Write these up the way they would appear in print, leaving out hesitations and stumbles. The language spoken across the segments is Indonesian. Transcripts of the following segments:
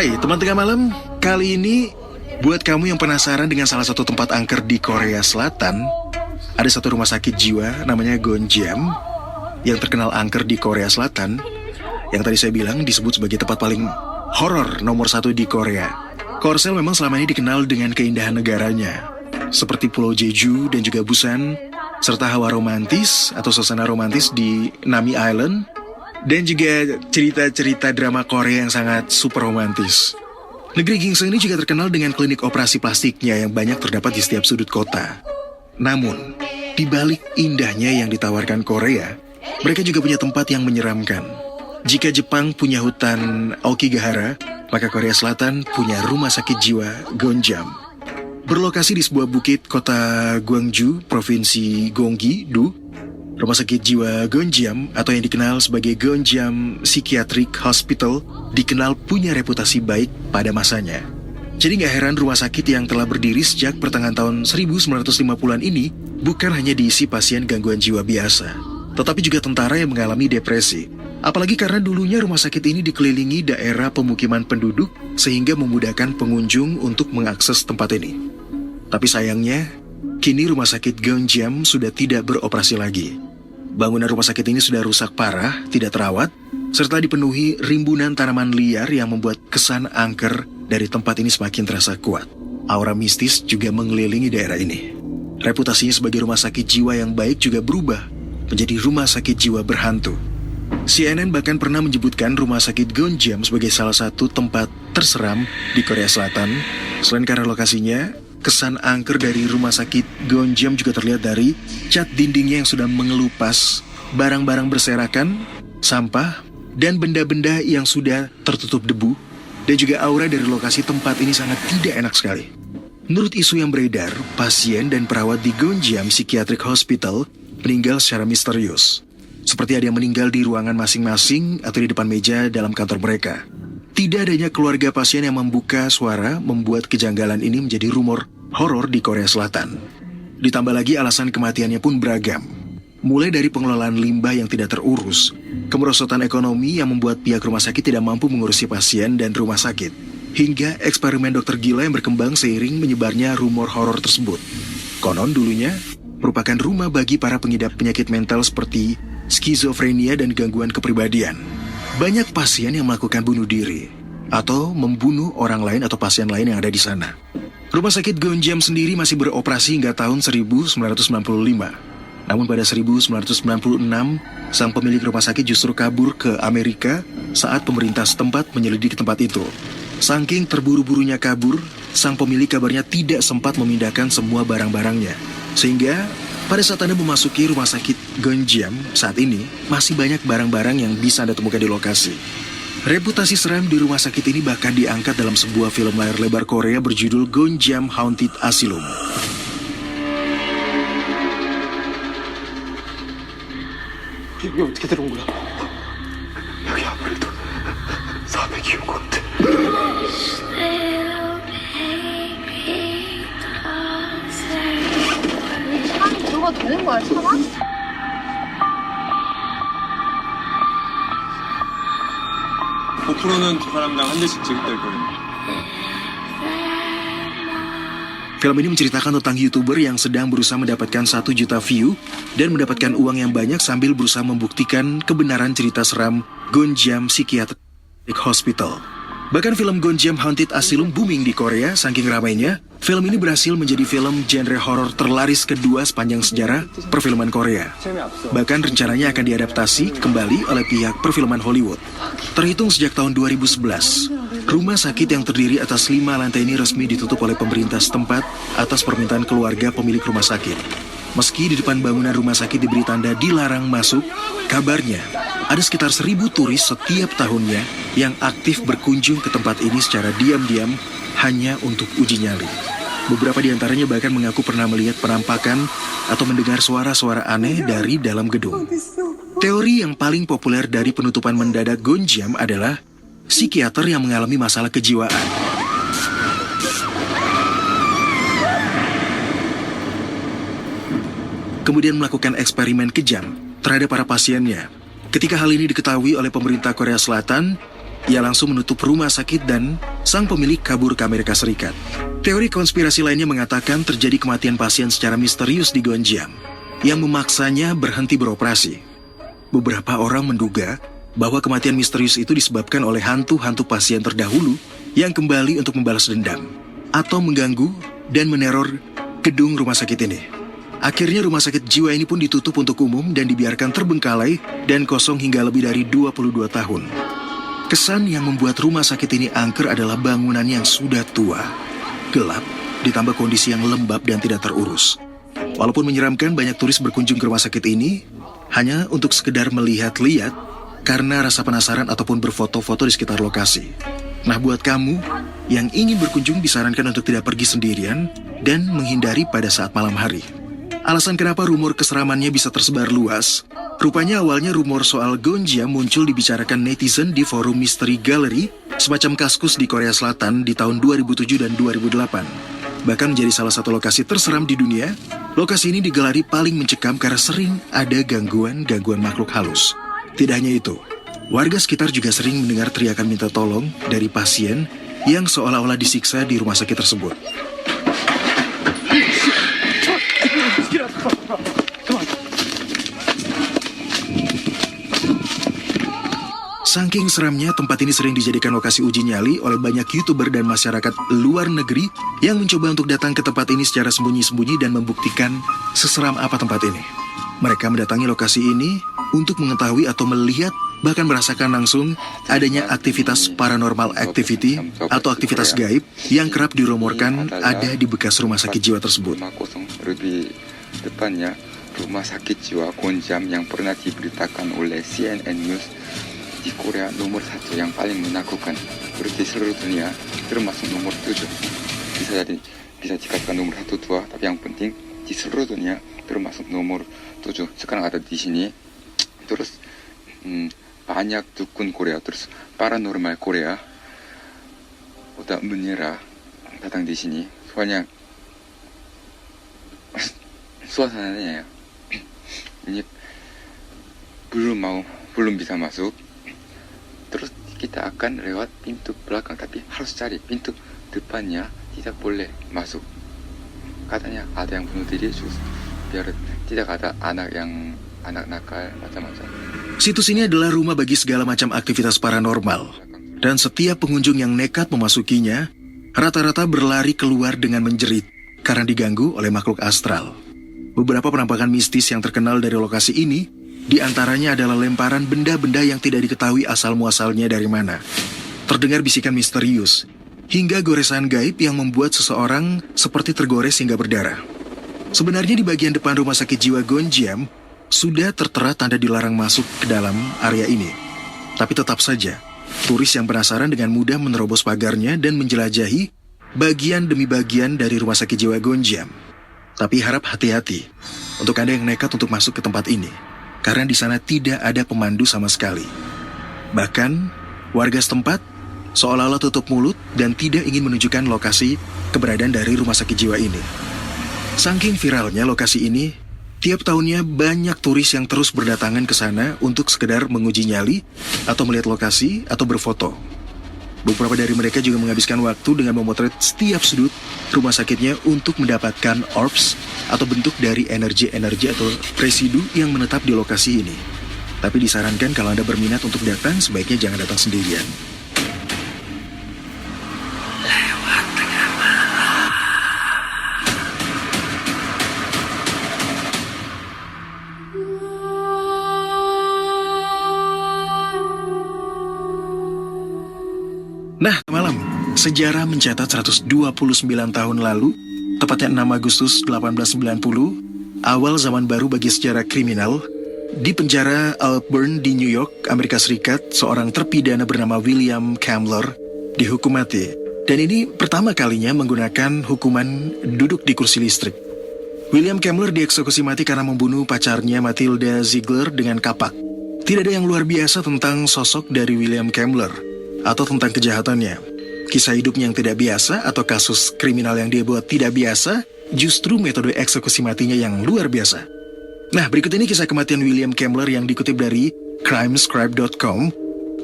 Hai teman tengah malam, kali ini buat kamu yang penasaran dengan salah satu tempat angker di Korea Selatan, ada satu rumah sakit jiwa namanya Gonjiam yang terkenal angker di Korea Selatan, yang tadi saya bilang disebut sebagai tempat paling horor nomor 1 di Korea. Korsel memang selama ini dikenal dengan keindahan negaranya, seperti Pulau Jeju dan juga Busan, serta hawa romantis atau suasana romantis di Nami Island, dan juga cerita-cerita drama Korea yang sangat super romantis. Negeri Gingseng ini juga terkenal dengan klinik operasi plastiknya yang banyak terdapat di setiap sudut kota. Namun, di balik indahnya yang ditawarkan Korea, mereka juga punya tempat yang menyeramkan. Jika Jepang punya hutan Aokigahara, maka Korea Selatan punya rumah sakit jiwa Gonjiam. Berlokasi di sebuah bukit kota Gwangju, Provinsi Gyeonggi-do, Rumah sakit jiwa Gonjiam atau yang dikenal sebagai Gonjiam Psychiatric Hospital dikenal punya reputasi baik pada masanya. Jadi gak heran rumah sakit yang telah berdiri sejak pertengahan tahun 1950-an ini bukan hanya diisi pasien gangguan jiwa biasa, tetapi juga tentara yang mengalami depresi. Apalagi karena dulunya rumah sakit ini dikelilingi daerah pemukiman penduduk sehingga memudahkan pengunjung untuk mengakses tempat ini. Tapi sayangnya, kini rumah sakit Gonjiam sudah tidak beroperasi lagi. Bangunan rumah sakit ini sudah rusak parah, tidak terawat, serta dipenuhi rimbunan tanaman liar yang membuat kesan angker dari tempat ini semakin terasa kuat. Aura mistis juga mengelilingi daerah ini. Reputasinya sebagai rumah sakit jiwa yang baik juga berubah menjadi rumah sakit jiwa berhantu. CNN bahkan pernah menyebutkan rumah sakit Gonjiam sebagai salah satu tempat terseram di Korea Selatan. Selain karena lokasinya, kesan angker dari rumah sakit Gonjiam juga terlihat dari cat dindingnya yang sudah mengelupas, barang-barang berserakan, sampah, dan benda-benda yang sudah tertutup debu, dan juga aura dari lokasi tempat ini sangat tidak enak sekali. Menurut isu yang beredar, pasien dan perawat di Gonjiam Psychiatric Hospital meninggal secara misterius. Seperti ada yang meninggal di ruangan masing-masing atau di depan meja dalam kantor mereka. Tidak adanya keluarga pasien yang membuka suara membuat kejanggalan ini menjadi rumor horor di Korea Selatan. Ditambah lagi alasan kematiannya pun beragam. Mulai dari pengelolaan limbah yang tidak terurus, kemerosotan ekonomi yang membuat pihak rumah sakit tidak mampu mengurusi pasien dan rumah sakit, hingga eksperimen dokter gila yang berkembang seiring menyebarnya rumor horor tersebut. Konon dulunya merupakan rumah bagi para pengidap penyakit mental seperti skizofrenia dan gangguan kepribadian. Banyak pasien yang melakukan bunuh diri atau membunuh orang lain atau pasien lain yang ada di sana. Rumah sakit Gonjiam sendiri masih beroperasi hingga tahun 1995. Namun pada 1996, sang pemilik rumah sakit justru kabur ke Amerika saat pemerintah setempat menyelidiki tempat itu. Saking terburu-burunya kabur, sang pemilik kabarnya tidak sempat memindahkan semua barang-barangnya. Sehingga pada saat Anda memasuki rumah sakit Gonjiam saat ini, masih banyak barang-barang yang bisa Anda temukan di lokasi. Reputasi seram di rumah sakit ini bahkan diangkat dalam sebuah film layar lebar Korea berjudul Gonjiam Haunted Asylum. 여기 어떻게 들어온 거야? 여기 아무래도 400이온 것 같아. 사람이 들어가도 되는 거야, 차가? 고프로는 두 사람당 한 대씩 지급될 거예요. Film ini menceritakan tentang YouTuber yang sedang berusaha mendapatkan 1 juta view dan mendapatkan uang yang banyak sambil berusaha membuktikan kebenaran cerita seram Gonjiam Psychiatric Hospital. Bahkan film Gonjiam Haunted Asylum booming di Korea saking ramainya. Film ini berhasil menjadi film genre horor terlaris kedua sepanjang sejarah perfilman Korea. Bahkan rencananya akan diadaptasi kembali oleh pihak perfilman Hollywood. Terhitung sejak tahun 2011, rumah sakit yang terdiri atas 5 lantai ini resmi ditutup oleh pemerintah setempat atas permintaan keluarga pemilik rumah sakit. Meski di depan bangunan rumah sakit diberi tanda dilarang masuk, kabarnya ada sekitar 1.000 turis setiap tahunnya yang aktif berkunjung ke tempat ini secara diam-diam hanya untuk uji nyali. Beberapa di antaranya bahkan mengaku pernah melihat penampakan atau mendengar suara-suara aneh dari dalam gedung. Teori yang paling populer dari penutupan mendadak Gonjiam adalah psikiater yang mengalami masalah kejiwaan. Kemudian melakukan eksperimen kejam terhadap para pasiennya. Ketika hal ini diketahui oleh pemerintah Korea Selatan, ia langsung menutup rumah sakit dan sang pemilik kabur ke Amerika Serikat. Teori konspirasi lainnya mengatakan terjadi kematian pasien secara misterius di Gonjiam yang memaksanya berhenti beroperasi. Beberapa orang menduga bahwa kematian misterius itu disebabkan oleh hantu-hantu pasien terdahulu yang kembali untuk membalas dendam atau mengganggu dan meneror gedung rumah sakit ini. Akhirnya rumah sakit jiwa ini pun ditutup untuk umum dan dibiarkan terbengkalai dan kosong hingga lebih dari 22 tahun. Kesan yang membuat rumah sakit ini angker adalah bangunan yang sudah tua, gelap, ditambah kondisi yang lembab dan tidak terurus. Walaupun menyeramkan, banyak turis berkunjung ke rumah sakit ini hanya untuk sekedar melihat-lihat karena rasa penasaran ataupun berfoto-foto di sekitar lokasi. Nah, buat kamu yang ingin berkunjung disarankan untuk tidak pergi sendirian dan menghindari pada saat malam hari. Alasan kenapa rumor keseramannya bisa tersebar luas, rupanya awalnya rumor soal Gonjiam muncul dibicarakan netizen di forum Mystery Gallery, semacam Kaskus di Korea Selatan di tahun 2007 dan 2008. Bahkan menjadi salah satu lokasi terseram di dunia, lokasi ini digelari paling mencekam karena sering ada gangguan makhluk halus. Tidak hanya itu, warga sekitar juga sering mendengar teriakan minta tolong dari pasien yang seolah-olah disiksa di rumah sakit tersebut. Saking seramnya, tempat ini sering dijadikan lokasi uji nyali oleh banyak YouTuber dan masyarakat luar negeri yang mencoba untuk datang ke tempat ini secara sembunyi-sembunyi dan membuktikan seseram apa tempat ini. Mereka mendatangi lokasi ini untuk mengetahui atau melihat, bahkan merasakan langsung adanya aktivitas paranormal activity atau aktivitas gaib yang kerap dirumorkan ada di bekas rumah sakit jiwa tersebut. Lebih depannya, rumah sakit jiwa Gonjiam yang pernah diberitakan oleh CNN News di Korea nomor 1 yang paling menakutkan. Berarti seluruh dunia termasuk nomor 7. Bisa dikatakan nomor 1, 2, tapi yang penting di seluruh dunia termasuk nomor 7. Sekarang ada di sini. Terus banyak dukun Korea, terus paranormal Korea udah menyerah datang di sini. Soalnya suasananya ini belum bisa masuk. Terus kita akan lewat pintu belakang, tapi harus cari pintu depannya, tidak boleh masuk. Katanya ada yang bunuh diri, biar tidak ada anak nakal macam-macam. Situs ini adalah rumah bagi segala macam aktivitas paranormal, dan setiap pengunjung yang nekat memasukinya rata-rata berlari keluar dengan menjerit karena diganggu oleh makhluk astral. Beberapa penampakan mistis yang terkenal dari lokasi ini di antaranya adalah lemparan benda-benda yang tidak diketahui asal-muasalnya dari mana. Terdengar bisikan misterius, hingga goresan gaib yang membuat seseorang seperti tergores hingga berdarah. Sebenarnya di bagian depan rumah sakit jiwa Gonjiam sudah tertera tanda dilarang masuk ke dalam area ini. Tapi tetap saja, turis yang penasaran dengan mudah menerobos pagarnya dan menjelajahi bagian demi bagian dari rumah sakit jiwa Gonjiam. Tapi harap hati-hati untuk Anda yang nekat untuk masuk ke tempat ini, karena di sana tidak ada pemandu sama sekali. Bahkan, warga setempat seolah-olah tutup mulut dan tidak ingin menunjukkan lokasi keberadaan dari rumah sakit jiwa ini. Saking viralnya lokasi ini, tiap tahunnya banyak turis yang terus berdatangan ke sana untuk sekedar menguji nyali atau melihat lokasi atau berfoto. Beberapa dari mereka juga menghabiskan waktu dengan memotret setiap sudut rumah sakitnya untuk mendapatkan orbs atau bentuk dari energi-energi atau residu yang menetap di lokasi ini. Tapi disarankan kalau Anda berminat untuk datang, sebaiknya jangan datang sendirian. Nah, malam, sejarah mencatat 129 tahun lalu, tepatnya 6 Agustus 1890, awal zaman baru bagi sejarah kriminal, di penjara Auburn di New York, Amerika Serikat, seorang terpidana bernama William Kamler dihukum mati. Dan ini pertama kalinya menggunakan hukuman duduk di kursi listrik. William Kamler dieksekusi mati karena membunuh pacarnya Matilda Ziegler dengan kapak. Tidak ada yang luar biasa tentang sosok dari William Kamler atau tentang kejahatannya. Kisah hidupnya yang tidak biasa atau kasus kriminal yang dia buat tidak biasa, justru metode eksekusi matinya yang luar biasa. Nah, berikut ini kisah kematian William Kamler yang dikutip dari crimescribe.com.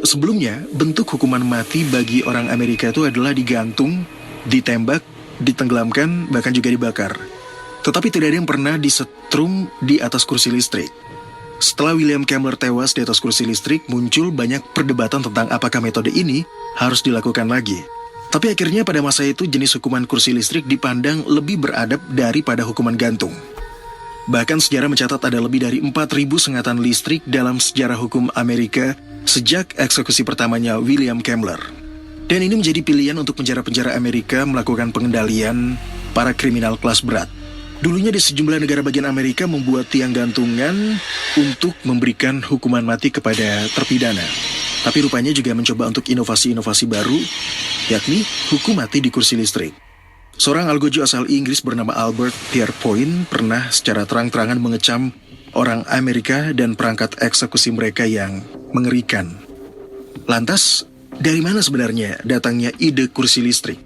Sebelumnya, bentuk hukuman mati bagi orang Amerika itu adalah digantung, ditembak, ditenggelamkan, bahkan juga dibakar. Tetapi tidak ada yang pernah disetrum di atas kursi listrik. Setelah William Kemmler tewas di atas kursi listrik, muncul banyak perdebatan tentang apakah metode ini harus dilakukan lagi. Tapi akhirnya pada masa itu jenis hukuman kursi listrik dipandang lebih beradab daripada hukuman gantung. Bahkan sejarah mencatat ada lebih dari 4.000 sengatan listrik dalam sejarah hukum Amerika sejak eksekusi pertamanya William Kemmler. Dan ini menjadi pilihan untuk penjara-penjara Amerika melakukan pengendalian para kriminal kelas berat. Dulunya di sejumlah negara bagian Amerika membuat tiang gantungan untuk memberikan hukuman mati kepada terpidana. Tapi rupanya juga mencoba untuk inovasi-inovasi baru, yakni hukum mati di kursi listrik. Seorang algojo asal Inggris bernama Albert Pierpoint pernah secara terang-terangan mengecam orang Amerika dan perangkat eksekusi mereka yang mengerikan. Lantas, dari mana sebenarnya datangnya ide kursi listrik?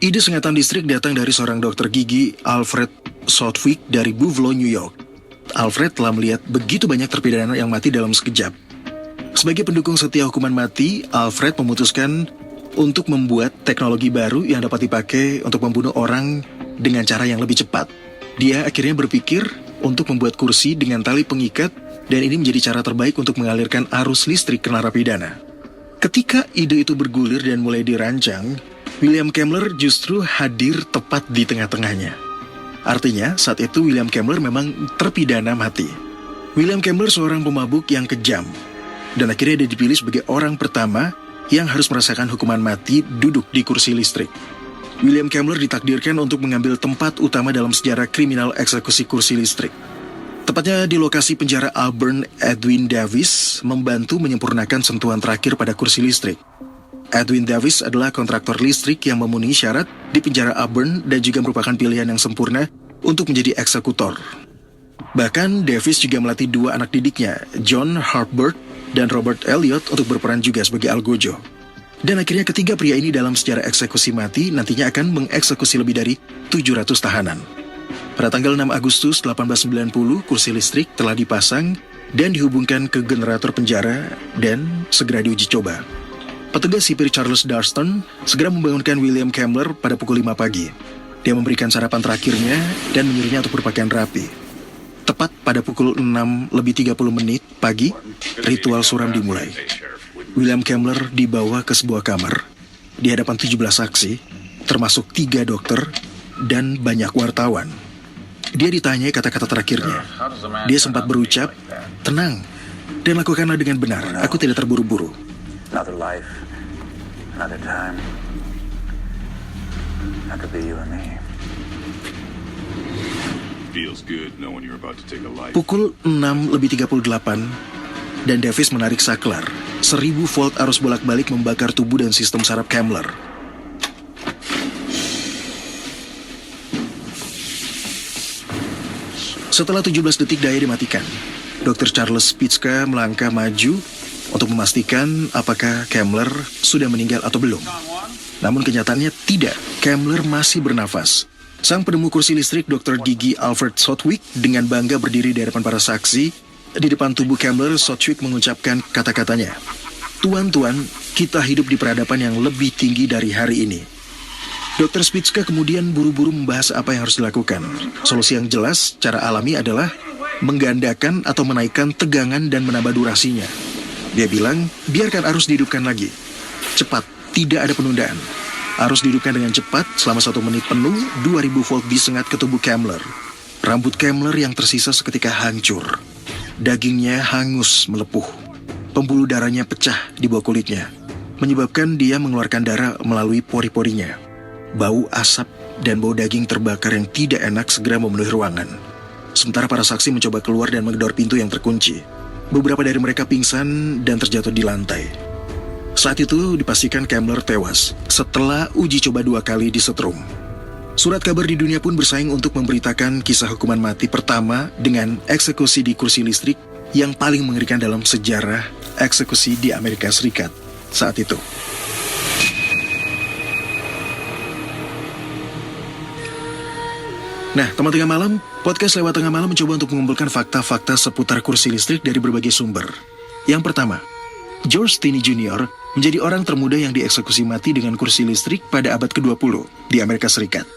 Ide sengatan listrik datang dari seorang dokter gigi, Alfred Southwick dari Buffalo, New York. Alfred telah melihat begitu banyak terpidana yang mati dalam sekejap. Sebagai pendukung setia hukuman mati, Alfred memutuskan untuk membuat teknologi baru yang dapat dipakai untuk membunuh orang dengan cara yang lebih cepat. Dia akhirnya berpikir untuk membuat kursi dengan tali pengikat, dan ini menjadi cara terbaik untuk mengalirkan arus listrik ke narapidana. Ketika ide itu bergulir dan mulai dirancang, William Kemmler justru hadir tepat di tengah-tengahnya. Artinya, saat itu William Kemmler memang terpidana mati. William Kemmler seorang pemabuk yang kejam, dan akhirnya dia dipilih sebagai orang pertama yang harus merasakan hukuman mati duduk di kursi listrik. William Kemmler ditakdirkan untuk mengambil tempat utama dalam sejarah kriminal eksekusi kursi listrik. Tepatnya di lokasi penjara Auburn, Edwin Davis membantu menyempurnakan sentuhan terakhir pada kursi listrik. Edwin Davis adalah kontraktor listrik yang memenuhi syarat di penjara Auburn dan juga merupakan pilihan yang sempurna untuk menjadi eksekutor. Bahkan Davis juga melatih dua anak didiknya, John Hartburg dan Robert Elliot, untuk berperan juga sebagai algojo. Dan akhirnya ketiga pria ini dalam sejarah eksekusi mati nantinya akan mengeksekusi lebih dari 700 tahanan. Pada tanggal 6 Agustus 1890, kursi listrik telah dipasang dan dihubungkan ke generator penjara dan segera diuji coba. Petugas sipir Charles Darston segera membangunkan William Kemmler pada pukul 5 pagi. Dia memberikan sarapan terakhirnya dan menyuruhnya untuk berpakaian rapi. Tepat pada pukul 6:30 pagi, ritual suram dimulai. William Kemmler dibawa ke sebuah kamar di hadapan 17 saksi, termasuk 3 dokter dan banyak wartawan. Dia ditanyai kata-kata terakhirnya. Dia sempat berucap, "Tenang, dan lakukanlah dengan benar. Aku tidak terburu-buru." Another life, another time. That could be you and me. Feels good knowing you're about to take a life. Pukul 6:38 dan Davis menarik saklar. 1000 volt arus bolak-balik membakar tubuh dan sistem saraf Kemmler. Setelah 17 detik daya dimatikan, Dr. Charles Spitzka melangkah maju untuk memastikan apakah Kemmler sudah meninggal atau belum. Namun kenyataannya tidak, Kemmler masih bernafas. Sang penemu kursi listrik Dr. Gigi Alfred Southwick dengan bangga berdiri di hadapan para saksi. Di depan tubuh Kemmler, Southwick mengucapkan kata-katanya, "Tuan-tuan, kita hidup di peradaban yang lebih tinggi dari hari ini." Dr. Spitzka kemudian buru-buru membahas apa yang harus dilakukan. Solusi yang jelas secara alami adalah menggandakan atau menaikkan tegangan dan menambah durasinya. Dia bilang, biarkan arus dihidupkan lagi. Cepat, tidak ada penundaan. Arus dihidupkan dengan cepat selama 1 menit penuh, 2000 volt disengat ke tubuh Kemmler. Rambut Kemmler yang tersisa seketika hancur. Dagingnya hangus melepuh. Pembuluh darahnya pecah di bawah kulitnya, menyebabkan dia mengeluarkan darah melalui pori-porinya. Bau asap dan bau daging terbakar yang tidak enak segera memenuhi ruangan. Sementara para saksi mencoba keluar dan menggedor pintu yang terkunci. Beberapa dari mereka pingsan dan terjatuh di lantai. Saat itu dipastikan Kemmler tewas setelah uji coba 2 kali disetrum. Surat kabar di dunia pun bersaing untuk memberitakan kisah hukuman mati pertama dengan eksekusi di kursi listrik yang paling mengerikan dalam sejarah eksekusi di Amerika Serikat saat itu. Nah, teman tengah malam, podcast Lewat Tengah Malam mencoba untuk mengumpulkan fakta-fakta seputar kursi listrik dari berbagai sumber. Yang pertama, George Taney Jr. menjadi orang termuda yang dieksekusi mati dengan kursi listrik pada abad ke-20 di Amerika Serikat.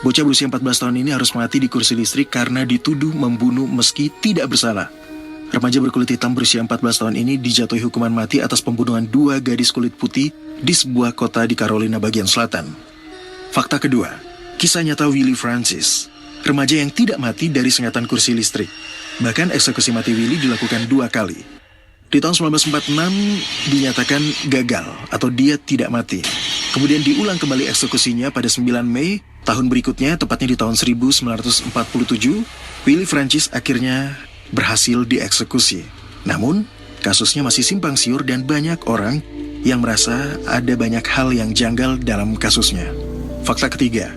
Bocah berusia 14 tahun ini harus mati di kursi listrik karena dituduh membunuh meski tidak bersalah. Remaja berkulit hitam berusia 14 tahun ini dijatuhi hukuman mati atas pembunuhan 2 gadis kulit putih di sebuah kota di Carolina bagian selatan. Fakta kedua, kisah nyata Willie Francis, remaja yang tidak mati dari sengatan kursi listrik. Bahkan eksekusi mati Willie dilakukan 2 kali. Di tahun 1946 dinyatakan gagal atau dia tidak mati. Kemudian diulang kembali eksekusinya pada 9 Mei tahun berikutnya, tepatnya di tahun 1947, Willie Francis akhirnya berhasil dieksekusi. Namun, kasusnya masih simpang siur dan banyak orang yang merasa ada banyak hal yang janggal dalam kasusnya. Fakta ketiga,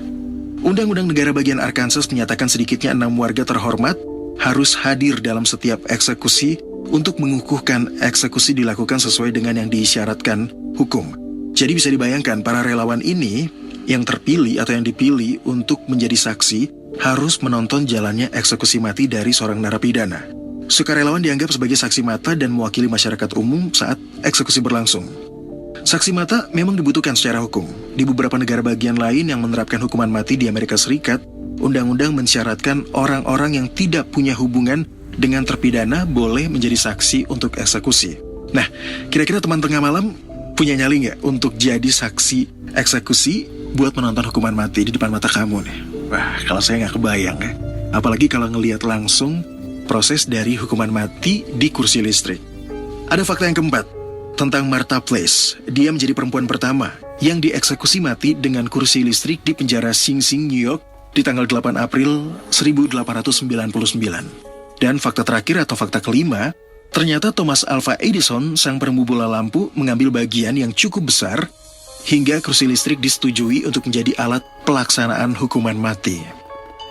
Undang-Undang Negara Bagian Arkansas menyatakan sedikitnya 6 warga terhormat harus hadir dalam setiap eksekusi untuk mengukuhkan eksekusi dilakukan sesuai dengan yang disyaratkan hukum. Jadi bisa dibayangkan para relawan ini yang terpilih atau yang dipilih untuk menjadi saksi harus menonton jalannya eksekusi mati dari seorang narapidana. Sukarelawan dianggap sebagai saksi mata dan mewakili masyarakat umum saat eksekusi berlangsung. Saksi mata memang dibutuhkan secara hukum. Di beberapa negara bagian lain yang menerapkan hukuman mati di Amerika Serikat, undang-undang mensyaratkan orang-orang yang tidak punya hubungan dengan terpidana boleh menjadi saksi untuk eksekusi. Nah, kira-kira teman tengah malam punya nyali nggak untuk jadi saksi eksekusi buat menonton hukuman mati di depan mata kamu nih? Wah, kalau saya nggak kebayang ya. Apalagi kalau ngelihat langsung proses dari hukuman mati di kursi listrik. Ada fakta yang keempat tentang Martha Place. Dia menjadi perempuan pertama yang dieksekusi mati dengan kursi listrik di penjara Sing Sing, New York di tanggal 8 April 1899. Dan fakta terakhir atau fakta kelima, ternyata Thomas Alva Edison, sang penemu bola lampu, mengambil bagian yang cukup besar hingga kursi listrik disetujui untuk menjadi alat pelaksanaan hukuman mati.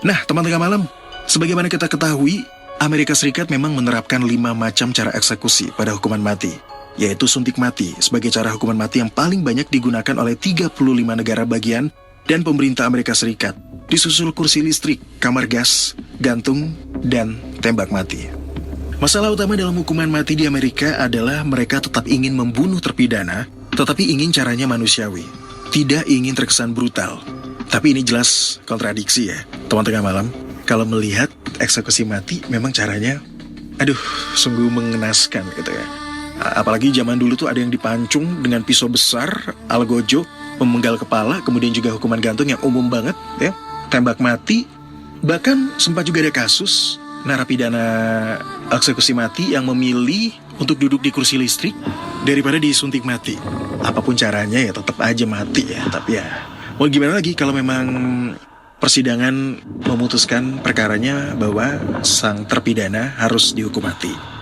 Nah, teman tengah malam, sebagaimana kita ketahui, Amerika Serikat memang menerapkan 5 macam cara eksekusi pada hukuman mati, yaitu suntik mati sebagai cara hukuman mati yang paling banyak digunakan oleh 35 negara bagian dan pemerintah Amerika Serikat, disusul kursi listrik, kamar gas, gantung, dan tembak mati. Masalah utama dalam hukuman mati di Amerika adalah mereka tetap ingin membunuh terpidana, tetapi ingin caranya manusiawi, tidak ingin terkesan brutal. Tapi ini jelas kontradiksi ya, teman tengah malam. Kalau melihat eksekusi mati, memang caranya, sungguh mengenaskan gitu ya. Apalagi zaman dulu tuh ada yang dipancung dengan pisau besar, algojo, memenggal kepala, kemudian juga hukuman gantung yang umum banget ya, tembak mati. Bahkan sempat juga ada kasus narapidana eksekusi mati yang memilih untuk duduk di kursi listrik daripada disuntik mati. Apapun caranya ya tetap aja mati ya. Tapi ya mau gimana lagi kalau memang persidangan memutuskan perkaranya bahwa sang terpidana harus dihukum mati.